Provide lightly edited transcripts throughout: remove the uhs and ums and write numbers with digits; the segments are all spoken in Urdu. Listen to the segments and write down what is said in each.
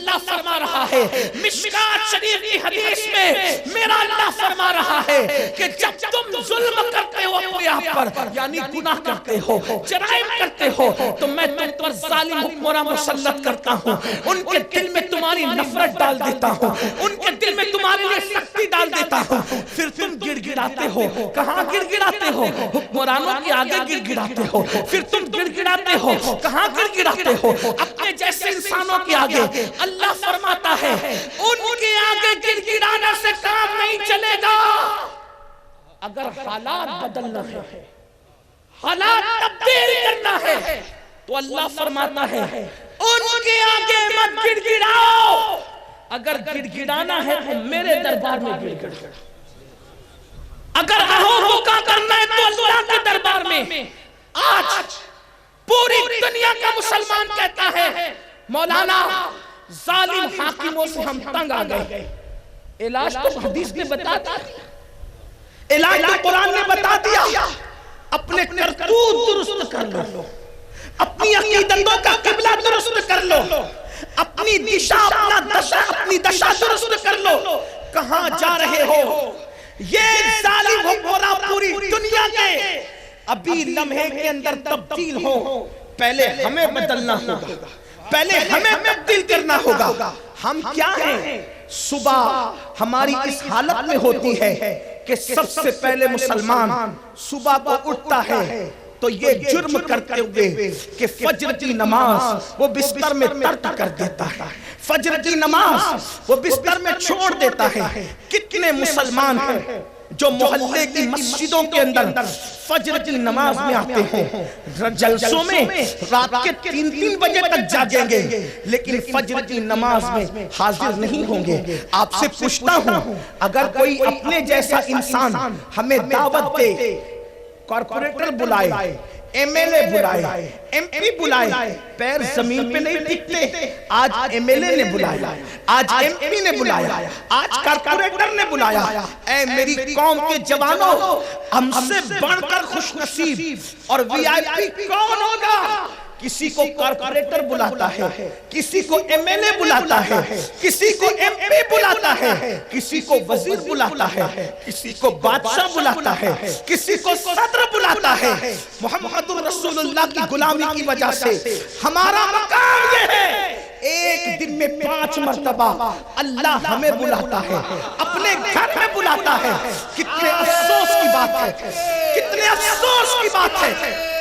اللہ فرما رہا ہے مشکات شریف کی حدیث میں میرا اللہ فرما رہا ہے کہ جب تم ظلم کرتے ہو اپنے آپ پر یعنی گناہ کرتے ہو جرائم کرتے ہو تو میں تم پر ظالم حکمراں مسلط کرتا ہوں ان کے دل میں تمہاری نفرت ڈال دیتا ہوں ان کے دل میں تمہارے لیے سختی ڈال دیتا ہوں پھر تم گڑ گڑاتے ہو کہاں گڑ گڑاتے ہو حکمرانوں کے آگے گڑ گڑاتے ہو پھر تم گڑ گڑاتے ہو کہاں گڑ گڑاتے ہو اپنے جیسے انسانوں کے آگے اللہ فرماتا ہے ان کے آگے گڑ گڑانے سے کام نہیں چلے گا اگر حالات بدلنا ہے حالات تبدیل کرنا ہے تو اللہ فرماتا ہے ان کے آگے مت گڑ گڑاؤ اگر گڑ گڑانا ہے تو میرے دربار میں گڑ گڑ اگر کا کرنا ہے تو اللہ کے دربار میں آج پوری دنیا کا مسلمان کہتا ہے مولانا ظالم حاکموں سے ہم تنگ آ گئے علاج تو حدیث نے بتا دیا علاج تو قرآن نے بتا دیا اپنے کرتوت درست کر لو اپنی عقیدتوں کا قبلہ درست کر لو اپنی اپنی دشا درست کر لو کہاں جا رہے ہو یہ ظالم حکمراں پوری دنیا کے ابھی لمحے کے اندر تبدیل ہو پہلے ہمیں بدلنا ہوگا پہلے ہمیں تبدیل کرنا ہوگا ہم کیا ہیں صبح ہماری اس حالت میں ہوتی ہے کہ سب سے پہلے مسلمان صبح کو اٹھتا ہے تو یہ جرم کرتے ہوئے کہ فجر کی نماز وہ بستر میں ترک کر دیتا ہے فجر کی نماز وہ بستر میں چھوڑ دیتا ہے کتنے مسلمان ہیں جو محلے کی مسجدوں کے اندر فجر کی نماز میں آتے ہیں جلسوں میں رات کے 3 بجے تک جاگیں گے لیکن فجر کی نماز میں حاضر نہیں ہوں گے آپ سے پوچھتا ہوں اگر کوئی اپنے جیسا انسان ہمیں دعوت دے کارپوریٹر بلائے ایم ایل اے بلائے ایم پی بلائے پیر زمین پہ نہیں ٹکتے آج ایم ایل اے نے بلایا آج ایم پی نے بلایا آج کارپوریٹر نے بلایا اے میری قوم کے جوانوں ہم سے بڑھ کر خوش نصیب اور وی آئی پی کون ہوگا کسی کو کارپوریٹر بلاتا ہے کسی کو ایم ایل اے بلاتا ہے کسی کو ایم پی بلاتا ہے کسی کو وزیر بلاتا ہے کسی کو بادشاہ بلاتا ہے کسی کو صدر بلاتا ہے محمد رسول اللہ کی غلامی کی وجہ سے ہمارا مقام یہ ہے ایک دن میں 5 مرتبہ اللہ ہمیں بلاتا ہے اپنے گھر میں بلاتا ہے کتنے افسوس کی بات ہے کتنے افسوس کی بات ہے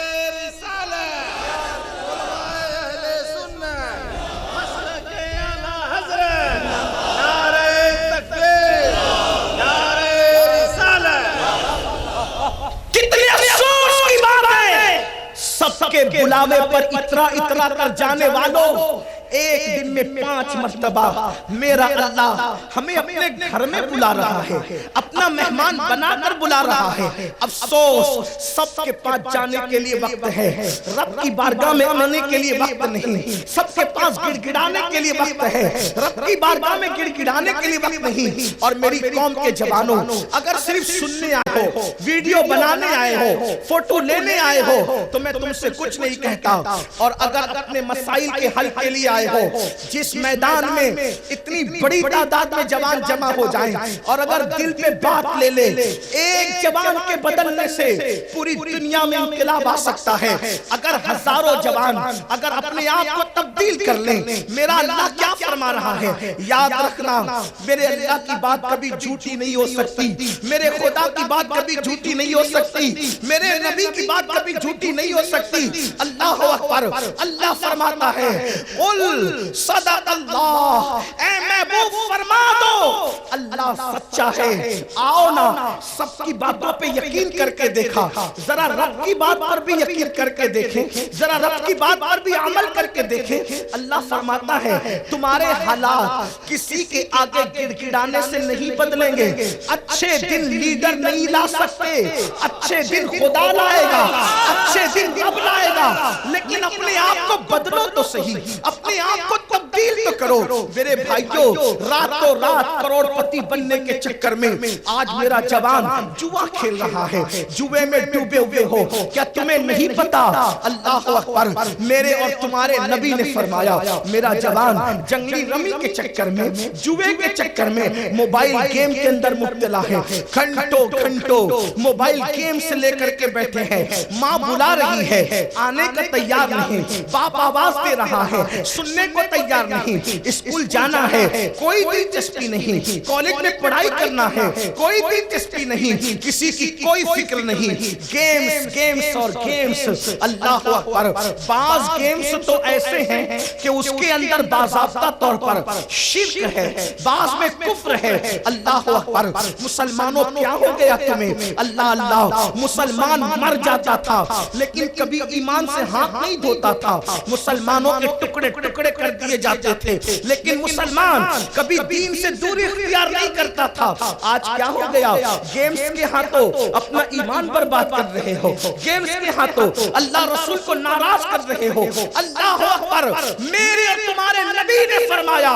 سب کے بلاوے پر اترا کر جانے والوں ایک دن میں 5 مرتبہ میرا اللہ ہمیں اپنے گھر میں بلا رہا ہے اپنا مہمان بنا کر بلا رہا ہے افسوس سب کے پاس جانے کے لیے وقت ہے رب کی بارگاہ میں آنے کے لیے وقت نہیں سب کے پاس گڑ گڑانے کے لیے وقت ہے رب کی بارگاہ میں گڑ گڑانے کے لیے وقت نہیں اور میری قوم کے جوانوں اگر صرف سننے آئے ہو ویڈیو بنانے آئے ہو فوٹو لینے آئے ہو تو میں تم سے کچھ نہیں کہتا اور اگر اپنے مسائل کے حل کے لیے آئے ہو جس میدان میں اتنی بڑی تعداد میں جوان جمع ہو جائیں اور اگر دل پہ بات لے لے ایک جوان کے بدلنے سے پوری دنیا میں انقلاب آ سکتا ہے اگر ہزاروں جوان اگر اپنے آپ کو تبدیل کر لیں میرا اللہ کیا فرما رہا ہے یاد رکھنا میرے اللہ کی بات کبھی جھوٹی نہیں ہو سکتی میرے خدا کی بات کبھی جھوٹی نہیں ہو سکتی میرے نبی کی بات کبھی جھوٹی نہیں ہو سکتی اللہ اکبر اللہ فرماتا ہے قل صدق اللہ اے محبوب فرما دو اللہ سچا ہے آؤ نا سب کی باتوں پہ یقین کر کے دیکھا ذرا رب کی بات پر بھی یقین کر کے دیکھیں ذرا رب کی بات پر بھی عمل کر کے دیکھیں اللہ فرماتا ہے تمہارے حالات کسی کے آگے گڑ گڑانے سے نہیں بدلیں گے اچھے دن لیڈر نہیں لا سکتے اچھے دن خدا لائے گا اچھے دن رب لائے گا لیکن اپنے آپ کو بدلو تو صحیح اپنے آپ کو تبدیل تو کرو میرے بھائیوں راتوں رات کروڑ پتی بننے کے چکر میں آج میرا جوان جوا کھیل رہا ہے، جوے میں ڈوبے ہوئے ہو. کیا تمہیں نہیں پتا؟ اللہ اکبر. میرے اور تمہارے نبی نے فرمایا میرا جوان جنگلی رمی کے چکر میں، جوے کے چکر میں، موبائل گیم کے اندر مبتلا ہے. گھنٹوں گھنٹوں موبائل گیم سے لے کر کے بیٹھے ہیں. ماں بلا رہی ہے، آنے کا تیار نہیں. باپ آواز دے رہا ہے، سننے کو تیار نہیں. اسکول جانا ہے، کوئی دلچسپی نہیں. کالج میں پڑھائی کرنا ہے، کوئی دلچسپی نہیں. کسی کی کوئی فکر نہیں. گیمز گیمز اور گیمز. اللہ اکبر. بعض گیمز تو ایسے ہیں کہ اس کے اندر باضابطہ طور پر شرک ہے، بعض میں کفر ہے. اللہ اکبر. مسلمانوں کیا ہو گیا تمہیں؟ اللہ اللہ. مسلمان مر جاتا تھا لیکن کبھی ایمان سے ہاتھ نہیں دھوتا تھا. مسلمانوں کے ٹکڑے ٹکڑے کر دیے جاتے تھے لیکن مسلمان کبھی دین سے دوری اختیار نہیں کرتا تھا. آج کیا ہو گیا؟ گیمز کے ہاتھوں اپنا ایمان برباد کر رہے ہو، گیمز کے ہاتھوں اللہ رسول کو ناراض کر رہے ہو. اللہ اکبر. میرے اور تمہارے نبی نے فرمایا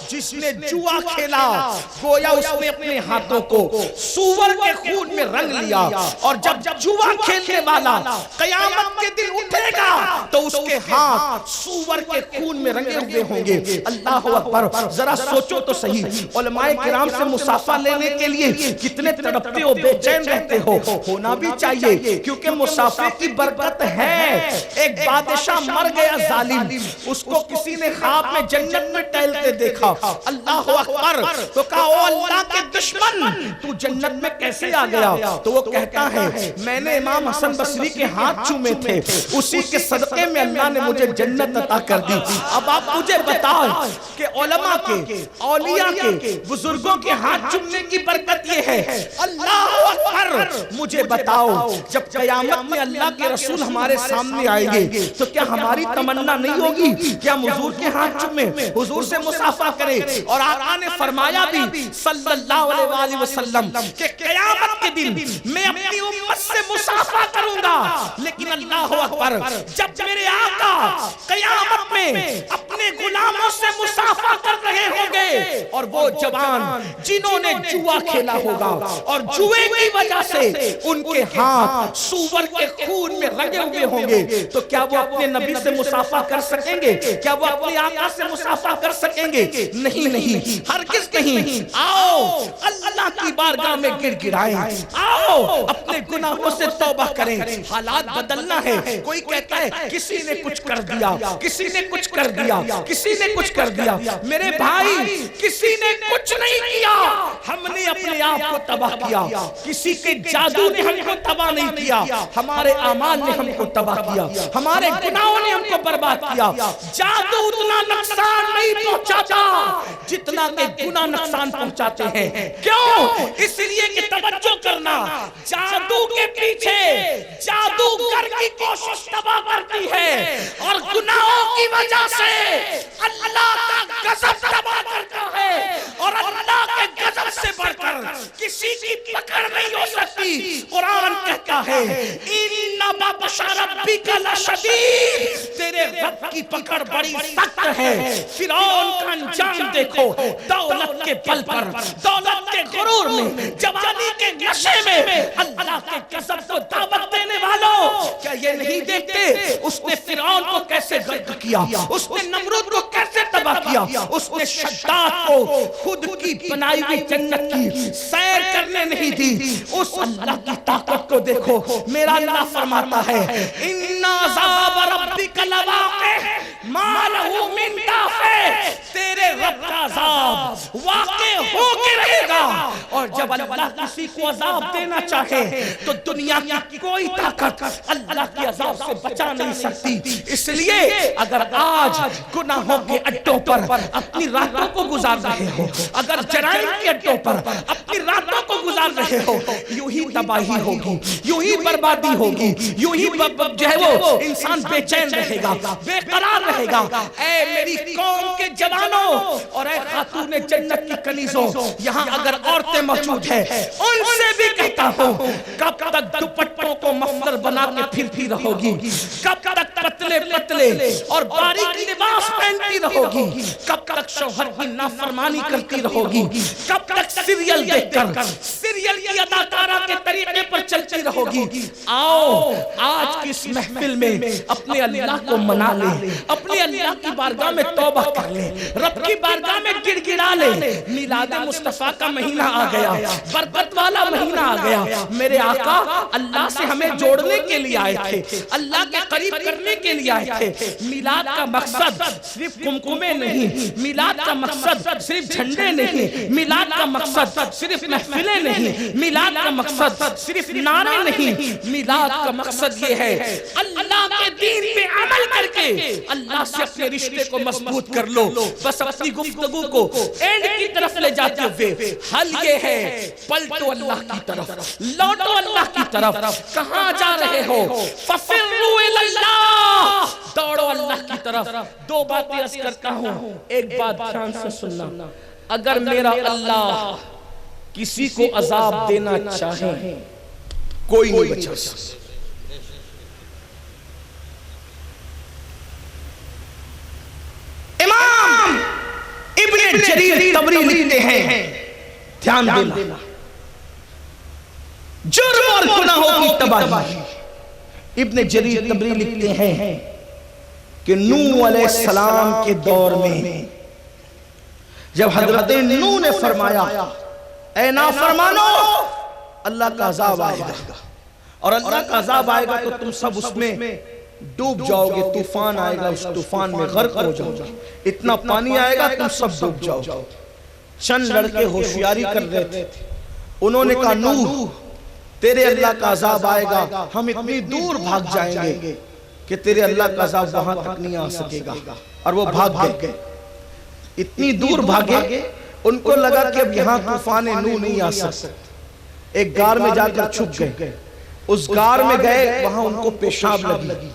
جس نے جوا کھیلا گویا اس نے اپنے ہاتھوں کو سور کے خون میں رنگ لیا. اور جب جوا کھیلنے والا قیامت کے دن اٹھے گا تو اس کے ہاتھ سور کے خون میں رنگے ہوئے ہوں گے. اللہ اکبر. ذرا سوچو تو صحیح. علماء کرام سے مصافحہ لینے کے لیے کتنے تڑپتے ہو، بے چین رہتے ہو. ہونا بھی چاہیے کیونکہ مصافحے کی برکت ہے. ایک بادشاہ مر گیا ظالم، اس کو کسی نے خواب میں جنت میں ٹہلتے دیکھا. اللہ اکبر. تو کہا او اللہ کے دشمن تو جنت میں کیسے آ گیا؟ تو وہ کہتا ہے میں نے امام حسن بصری کے ہاتھ چومے تھے، اسی کے صدقے میں اللہ نے مجھے جنت عطا کر دی. اب آپ مجھے بتائیں کہ علماء کے، اولیاء کے، بزرگوں کے ہاتھ چومنے کی برکت یہ ہے. اللہ اکبر. مجھے بتاؤ جب قیامت میں اللہ کے رسول ہمارے سامنے آئیں گے تو کیا ہماری تمنا نہیں ہوگی کہ ہم حضور کے ہاتھ چومیں، حضور سے مصافحہ کریں؟ اور آقا نے فرمایا بھی صلی اللہ علیہ وآلہ وسلم کہ قیامت کے دن میں اپنی امت سے مصافحہ کروں گا. لیکن اللہ اکبر جب میرے آقا قیامت میں اپنے غلاموں سے مصافحہ کر رہے ہوں گے اور وہ جوان جنہوں نے جوا کھیلا ہوگا اور جوے کی وجہ سے ان کے ہاتھ سور کے خون میں رنگے ہوئے ہوں گے تو کیا وہ اپنے نبی سے مصافحہ کر سکیں گے؟ کیا وہ اپنے آقا سے مصافحہ کر سکیں گے؟ نہیں نہیں، ہرگز نہیں. آؤ اللہ کی بارگاہ میں گڑ گڑائیں، آؤ اپنے گناہوں سے توبہ کریں. حالات بدلنا ہے. کوئی کہتا ہے کسی نے کچھ کر دیا، کسی نے کچھ کر دیا، کسی نے کچھ کر دیا. میرے بھائی کسی نے کچھ نہیں کیا، ہم نے اپنے آپ کو تباہ کیا. کسی کے جادو نے ہم کو تباہ نہیں کیا، ہمارے اعمال نے ہم کو تباہ کیا، ہمارے گناہوں نے ہم کو برباد کیا. جادو اتنا نقصان نہیں پہنچاتا جتنا کہ گناہ نقصان پہنچاتے ہیں. کیوں؟ اس لیے کہ توجہ کرنا، جادو کے پیچھے جادوگر کی کوشش تباہ کرتی ہے اور گناہوں کی وجہ سے اللہ کا غضب تباہ کرتا ہے. اور اللہ کے غضب سے بڑھ کر کسی کی پکڑ نہیں ہو سکتی. قرآن کہتا ہے ان بطش ربک لشدید، تیرے رب کی پکڑ بڑی سخت ہے. فرعون کا انجام دیکھو، دولت کے بل پر، دولت کے غرور میں، جوانی کے نشے میں اللہ کے غضب کو دعوت دینے والوں، کیا یہ نہیں دیکھتے اس نے فرعون کو کیسے غرق کیا، اس نے نمرود کو کیسے تباہ کیا، اس نے شداد کو خود کی بنائی ہوئی جنت کی سیر کرنے نہیں دی. اس اللہ کی طاقت کو دیکھو. میرا اللہ فرماتا ہے ان عذاب ربک لواقع ما لہ من دافع، تیرے رب کا عذاب واقع ہو کے رہے گا. اور جب اللہ کسی کو عذاب دینا چاہے تو دنیا کی کوئی طاقت اللہ کے عذاب سے بچا نہیں سکتی. اس لیے اگر آج گناہوں کے اڈوں پر اپنی راتوں کو گزار رہے ہو، اگر جرائم کے اڈوں پر اپنی راتوں کو گزار رہے ہو، یوں ہی تباہی ہوگی، یوں ہی بربادی ہوگی، یوں ہی جو ہے وہ انسان بے چین رہے گا، بے قرار رہے گا. اے میری قوم کے جوانوں اور اے خاتون جنت کی کنیزوں، یہاں اگر عورتیں موجود ہیں ان سے بھی کہتا ہوں کب تک دوپٹوں کو مفلر بنا کے پھرتی رہو گی؟ کب تک پتلے پتلے اور باریک لباس پہنتی رہو گی؟ کب تک شوہر کی نافرمانی کرتی رہو گی؟ کب تک سیریل دیکھ کر سیریل کی اداکارہ کے طریقے پر چلتی رہو گی؟ آؤ آج کی اس محفل میں اپنے اللہ کو منا لیں، اپنے اللہ کی بارگاہ میں توبہ کر لیں، رب کی بارگاہ میں گڑ گڑا لیں۔ میلاد مصطفیٰ کا مہینہ آ گیا، برکت والا مہینہ آ گیا۔ میرے آقا اللہ سے ہمیں جوڑنے کے لیے آئے تھے، اللہ کے قریب کرنے کے لیے آئے تھے۔ میلاد کا مقصد صرف کمکمے نہیں، میلاد کا مقصد صرف جھنڈے نہیں، میلاد کا مقصد صرف محفلیں نہیں، میلاد کا مقصد صرف نعرے نہیں، میلاد کا مقصد یہ ہے اللہ کے دین پہ عمل کر کے اللہ سے اپنے رشتے کو مضبوط کر لو۔ بس اپنی گفتگو کو اینڈ کی طرف لے جاتے ہوئے حل یہ ہے پلٹو اللہ کی طرف، لوٹو اللہ کی طرف۔ کہاں جا رہے ہو؟ فَفِرُّوا إِلَى اللَّهِ، دوڑو اللہ کی طرف۔ دو باتیں عرض کرتا ہوں، ایک بات دھیان سے سننا، اگر میرا اللہ کسی کو عذاب دینا چاہے کوئی نہیں بچا سکتا۔ امام ابن جریر طبری لکھتے ہیں، دھیان دینا، جرم اور گناہوں کی تباہی۔ ابن جریر طبری لکھتے ہیں کہ نوح علیہ السلام کے دور میں جب حضرت نوح نے فرمایا اے نافرمانو اللہ کا عذاب آئے گا، اور اللہ کا عذاب آئے گا تو تم سب اس میں ڈوب جاؤ گے، طوفان آئے گا، اس طوفان میں غرق ہو جاؤ گے، اتنا پانی آئے گا تم سب ڈوب جاؤ۔ چند لڑکے ہوشیاری کر رہے تھے، انہوں نے کہا نوح تیرے اللہ کا عذاب آئے گا، ہم اتنی دور بھاگ جائیں گے کہ تیرے اللہ کا عذاب وہاں تک نہیں آ سکے گا۔ اور وہ بھاگ گئے، اتنی دور بھاگے، ان کو لگا کہ اب یہاں طوفان نوح نہیں آ سکتا، ایک غار میں جا کر چھپ گئے۔ اس غار میں گئے، وہاں ان کو پیشاب لگی،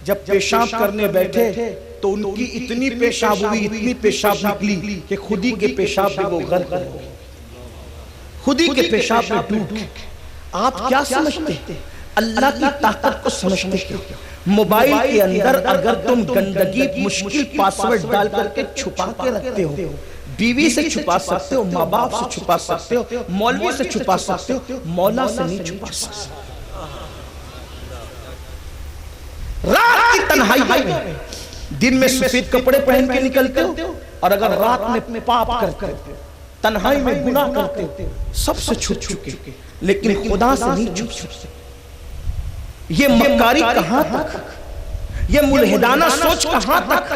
جب پیشاب کرنے بیٹھے تو ان کی اتنی پیشاب ہوئی، اتنی پیشاب نکلی کہ خودی کے پیشاب میں وہ غرق ہو گئے، خودی کے پیشاب میں ڈوب گئے۔ آپ کیا سمجھتے؟ اللہ کی طاقت کو سمجھتے کیا؟ موبائل کے اندر اگر تم گندگی مشکل پاسورڈ ڈال کر کے چھپا کے رکھتے ہو، بیوی سے چھپا سکتے ہو، ماں باپ سے چھپا سکتے ہو، مولوی سے چھپا سکتے ہو، مولا سے نہیں چھپا سکتے۔ رات کی تنہائی میں دن میں سفید کپڑے پہن کے نکلتے ہو، اور اگر رات میں پاپ کرتے ہو، تنہائی میں گناہ کرتے ہو، سب سے چھپ چکے، لیکن خدا سے نہیں چھپ سکتے۔ یہ مکاری کہاں تک، یہ ملحدانہ سوچ کہاں تک؟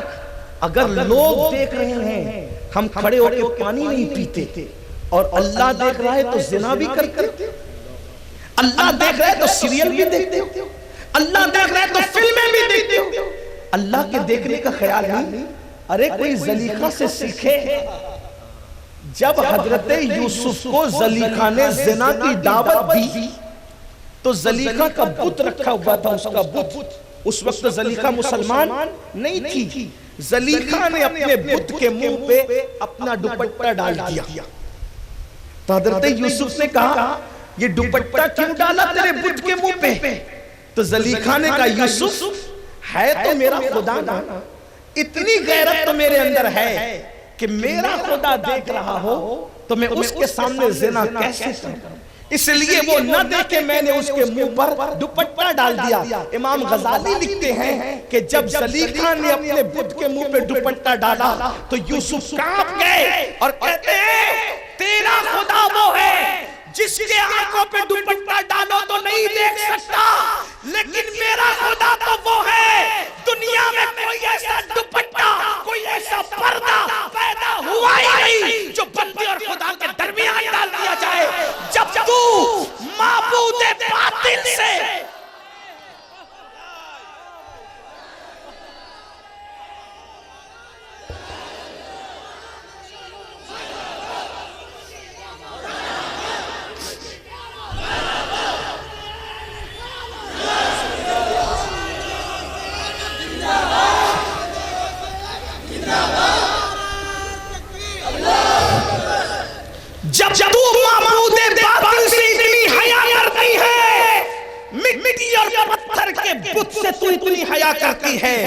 اگر لوگ دیکھ رہے ہیں ہم کھڑے ہو کے پانی نہیں پیتے، اور اللہ دیکھ رہا ہے تو زنا بھی کرتے، اللہ دیکھ رہا ہے تو سیریل بھی دیکھتے ہو، اللہ دیکھ رہا ہے تو فلمیں بھی دیکھتے ہو، اللہ کے دیکھنے کا خیال نہیں۔ ارے کوئی زلیخا سے سیکھے۔ جب حضرت یوسف کو زلیخا نے زنا کی دعوت دی تو زلیخا کا بت رکھا ہوا تھا، اس کا بت، اس وقت زلیخا مسلمان نہیں تھی، زلیخا نے اپنے بت کے منہ پہ اپنا دوپٹہ ڈال دیا۔ تو حضرت یوسف نے کہا یہ دوپٹہ کیوں ڈالا تیرے بت کے منہ پہ؟ تو زلیخا نے کہا یوسف ہے تو میرا خدا نا، اتنی غیرت تو میرے اندر ہے کہ میرا خدا دیکھ رہا ہو تو میں اس کے سامنے زنا کیسے کروں؟ اس لیے وہ نہ دیکھے میں نے اس کے منہ پر دوپٹہ ڈال دیا۔ امام غزالی لکھتے ہیں کہ جب زلیخا نے اپنے بت کے منہ پہ دوپٹہ ڈالا تو یوسف کانپ گئے اور کہتے ہیں تیرا خدا وہ ہے جس کے آنکھوں پہ دوپٹہ ڈالو تو نہیں دیکھ سکتا، لیکن میرا خدا تو وہ ہے دنیا میں کوئی ایسا دوپٹہ، کوئی ایسا پردہ پیدا ہوا ہی نہیں جو بندے اور خدا کے درمیان ڈال دیا جائے۔ جب تو معبود باطل سے مجھ سے تو اتنی حیا کرتی ہے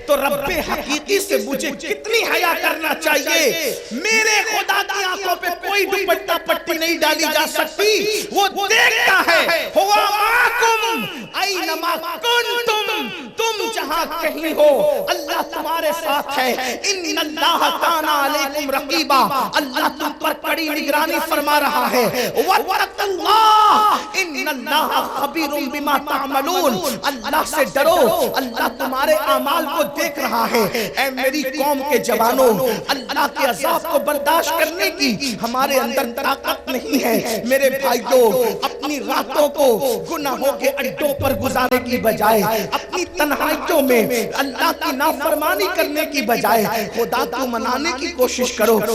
تو رب حقیقی سے مجھے کتنی حیا کرنا چاہیے. میرے خدا کی آنکھوں پہ کوئی دوپٹہ پٹی نہیں ڈالی جا سکتی, وہ دیکھتا ہے. ہوا معکم اینما کنتم, تم جہاں کہیں ہو اللہ تمہارے ساتھ ہے. ان اللہ کان علیکم رقیبا, اللہ تم پر کڑی نگرانی فرما رہا ہے. واتقوا اللہ ان اللہ خبیر بما تعملون, اللہ سے ڈرو, اللہ تمہارے اعمال کو دیکھ رہا ہے. اے میری قوم کے جوانوں, اللہ کے عذاب کو برداشت کرنے کی ہمارے اندر طاقت نہیں ہے. میرے بھائیوں, اپنی راتوں کو گناہوں کے اڈوں پر گزارنے کی بجائے, اپنی تنہائیوں میں اللہ کی نافرمانی کرنے کی بجائے خدا کو منانے کی کوشش کرو.